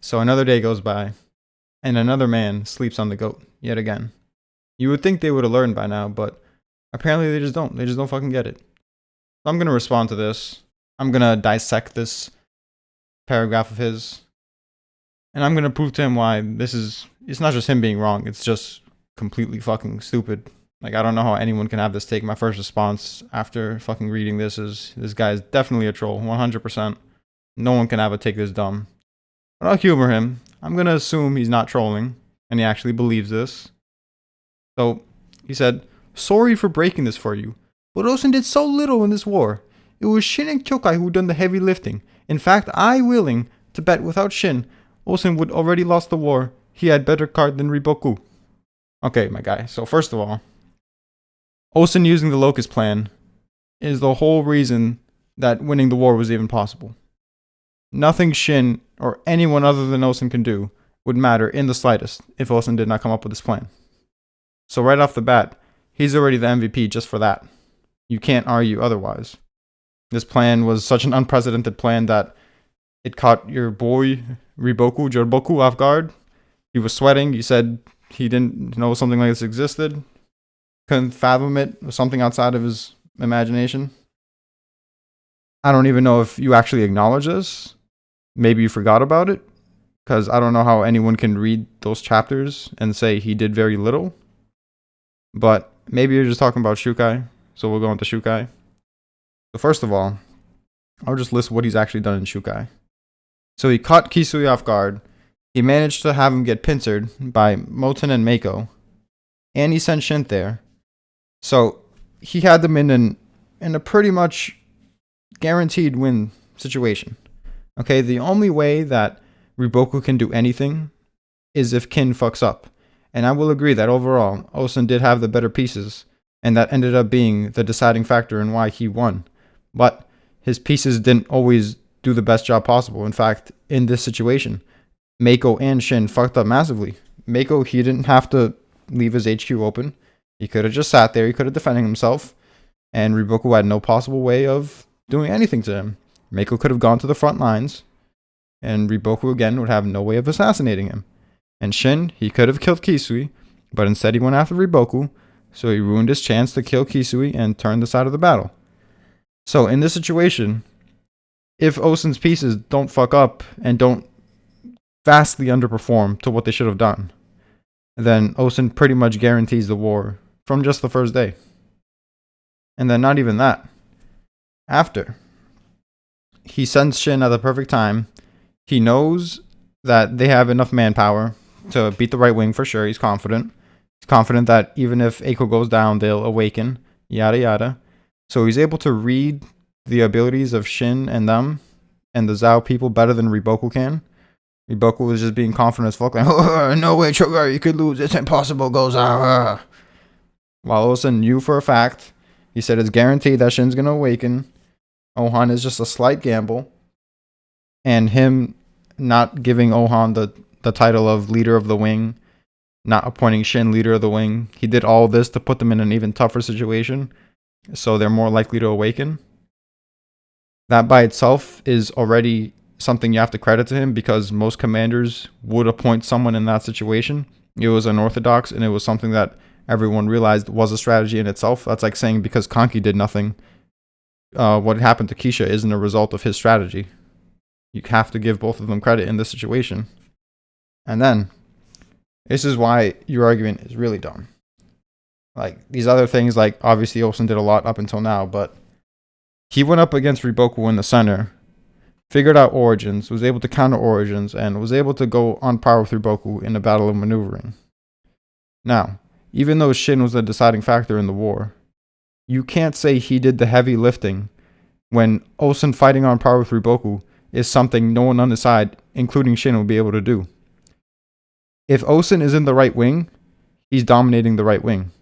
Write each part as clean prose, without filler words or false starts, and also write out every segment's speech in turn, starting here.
So another day goes by, and another man sleeps on the goat yet again. You would think they would have learned by now, but apparently they just don't. They just don't fucking get it. So I'm going to respond to this. I'm going to dissect this paragraph of his. And I'm going to prove to him why it's not just him being wrong. It's just completely fucking stupid. Like, I don't know how anyone can have this take. My first response after fucking reading this is, this guy is definitely a troll, 100%. No one can have a take this dumb. But I'll humor him. I'm going to assume he's not trolling, and he actually believes this. So, he said, "Sorry for breaking this for you, but Ousen did so little in this war. It was Shin and Kyokai who done the heavy lifting. In fact, I willing to bet without Shin, Ousen would already lost the war. He had better card than Riboku." Okay, my guy. So first of all, Ousen using the Locust plan is the whole reason that winning the war was even possible. Nothing Shin or anyone other than Ousen can do would matter in the slightest if Ousen did not come up with this plan. So right off the bat, he's already the MVP just for that. You can't argue otherwise. This plan was such an unprecedented plan that it caught your boy Riboku, Jorboku, off guard. He was sweating. He said he didn't know something like this existed. Couldn't fathom it. It was something outside of his imagination. I don't even know if you actually acknowledge this. Maybe you forgot about it. Because I don't know how anyone can read those chapters and say he did very little. But maybe you're just talking about Shukai. So we'll go into Shukai. So first of all, I'll just list what he's actually done in Shukai. So he caught Kisui off guard. He managed to have him get pincered by Moten and Mako. And he sent Shin there. So he had them in a pretty much guaranteed win situation. Okay, the only way that Riboku can do anything is if Kin fucks up. And I will agree that overall, Ousen did have the better pieces, and that ended up being the deciding factor in why he won. But his pieces didn't always do the best job possible. In fact, in this situation, Mako and Shin fucked up massively. Mako, he didn't have to leave his HQ open. He could have just sat there. He could have defended himself. And Riboku had no possible way of doing anything to him. Mako could have gone to the front lines, and Riboku again would have no way of assassinating him. And Shin, he could have killed Kisui, but instead he went after Riboku, so he ruined his chance to kill Kisui and turn the side of the battle. So in this situation, if Ousen's pieces don't fuck up and don't vastly underperform to what they should have done, then Ousen pretty much guarantees the war from just the first day. And then not even that. After, he sends Shin at the perfect time. He knows that they have enough manpower to beat the right wing for sure. He's confident. He's confident that even if Eiko goes down, they'll awaken, yada yada. So he's able to read the abilities of Shin and them and the Zhao people better than Riboku can. Riboku was just being confident as fuck, like, "Oh, no way, Chogar, you could lose. It's impossible, goes out." While Ousen knew for a fact, he said it's guaranteed that Shin's gonna awaken. Ohan is just a slight gamble. And him not giving Ohan the title of leader of the wing, not appointing Shin leader of the wing, he did all this to put them in an even tougher situation, so they're more likely to awaken. That by itself is already something you have to credit to him, because most commanders would appoint someone in that situation. It was unorthodox, and it was something that everyone realized was a strategy in itself. That's like saying because Kanki did nothing, what happened to Kisha isn't a result of his strategy. You have to give both of them credit in this situation. And then, this is why your argument is really dumb. Like, these other things, like, obviously Ousen did a lot up until now, but he went up against Riboku in the center, figured out origins, was able to counter origins, and was able to go on par with Riboku in the battle of maneuvering. Now, even though Shin was the deciding factor in the war, you can't say he did the heavy lifting when Ousen fighting on par with Riboku is something no one on the side, including Shin, will be able to do. If Ousen is in the right wing, he's dominating the right wing.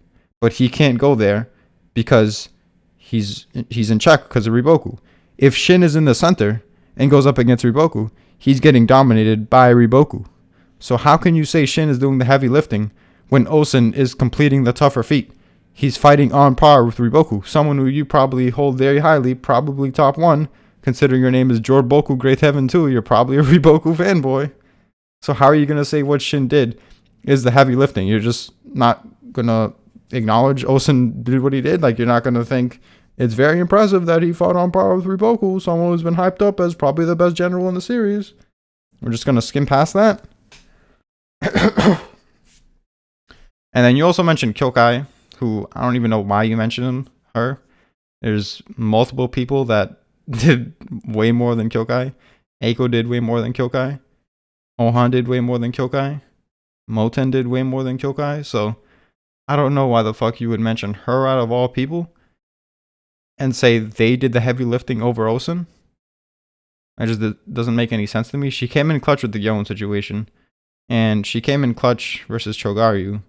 But he can't go there because he's in check because of Riboku. If Shin is in the center and goes up against Riboku, he's getting dominated by Riboku. So how can you say Shin is doing the heavy lifting when Ousen is completing the tougher feat? He's fighting on par with Riboku, someone who you probably hold very highly, probably top 1. Considering your name is Jorboku Great Heaven 2, you're probably a Riboku fanboy. So how are you gonna say what Shin did is the heavy lifting? You're just not gonna acknowledge Ousen did what he did. Like, you're not gonna think it's very impressive that he fought on par with Riboku, someone who's been hyped up as probably the best general in the series. We're just gonna skim past that. And then you also mentioned Kyokai, who I don't even know why you mentioned her. There's multiple people that did way more than Kyokai. Eiko did way more than Kyokai. Ohan did way more than Kyokai. Moten did way more than Kyokai. So I don't know why the fuck you would mention her out of all people and say they did the heavy lifting over Ousen. It doesn't make any sense to me. She came in clutch with the Yoan situation, and she came in clutch versus Chogaryu,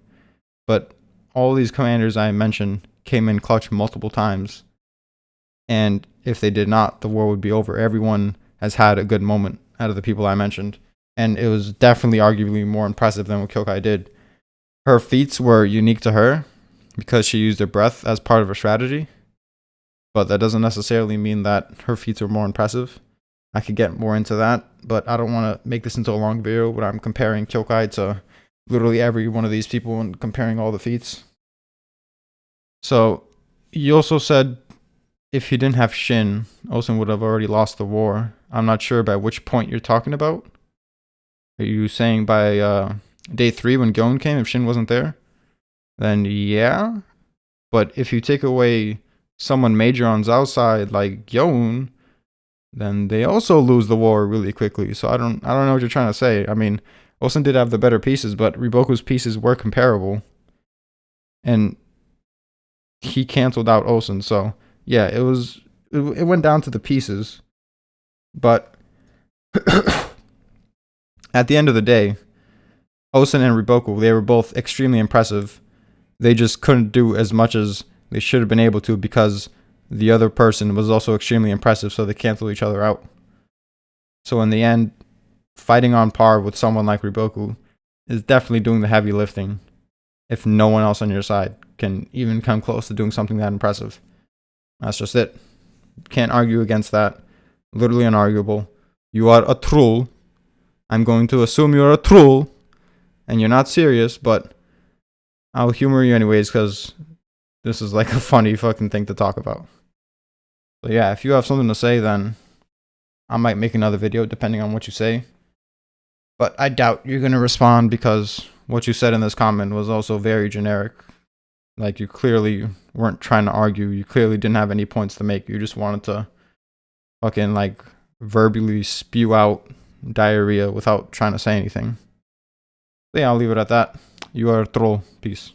but all these commanders I mentioned came in clutch multiple times, and if they did not, the war would be over. Everyone has had a good moment out of the people I mentioned, and it was definitely arguably more impressive than what Kyokai did. Her feats were unique to her because she used her breath as part of her strategy, but that doesn't necessarily mean that her feats were more impressive. I could get more into that, but I don't want to make this into a long video when I'm comparing Kyokai to literally every one of these people and comparing all the feats. So, you also said if he didn't have Shin, Ousen would have already lost the war. I'm not sure by which point you're talking about. Are you saying by day 3 when Gon came, if Shin wasn't there? Then yeah. But if you take away someone major on Zhao's side like Yoon, then they also lose the war really quickly. So I don't know what you're trying to say. I mean, Ousen did have the better pieces, but Riboku's pieces were comparable, and he canceled out Ousen. So yeah, it went down to the pieces. But at the end of the day, Ousen and Riboku, they were both extremely impressive. They just couldn't do as much as they should have been able to because the other person was also extremely impressive, so they canceled each other out. So in the end, fighting on par with someone like Riboku is definitely doing the heavy lifting if no one else on your side can even come close to doing something that impressive. That's just it. Can't argue against that. Literally unarguable. You are a troll. I'm going to assume you're a troll and you're not serious, but I'll humor you anyways because this is like a funny fucking thing to talk about. So yeah, if you have something to say, then I might make another video depending on what you say. But I doubt you're going to respond because what you said in this comment was also very generic. Like, you clearly weren't trying to argue. You clearly didn't have any points to make. You just wanted to fucking like verbally spew out diarrhea without trying to say anything. So yeah, I'll leave it at that. You are a troll. Peace.